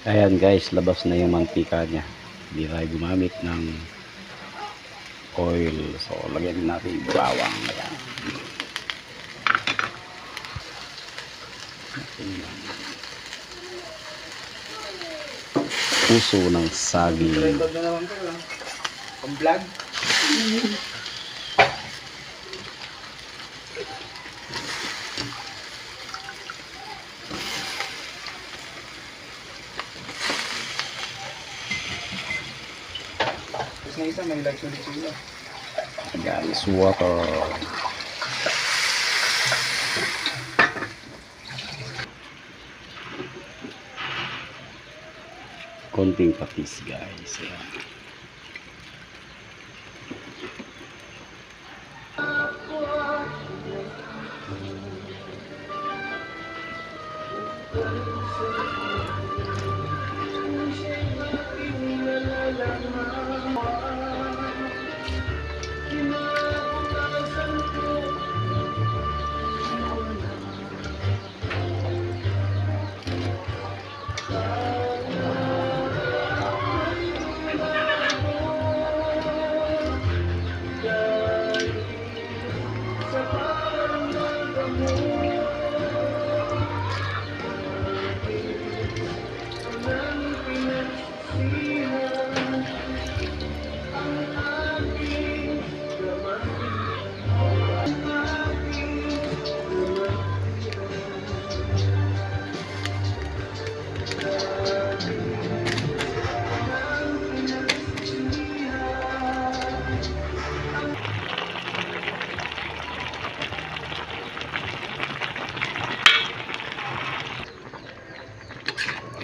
Ayan guys, labas na yung mantika niya. Hindi tayo gumamit ng oil. So lagyan natin yung bawang. Ayan. Puso ng saging. Pang-vlog? Tapos na isa, may light ulit sila. Guys, water. Konting patis guys. Ayan.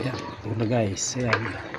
Ayan, ito na guys. Ayan.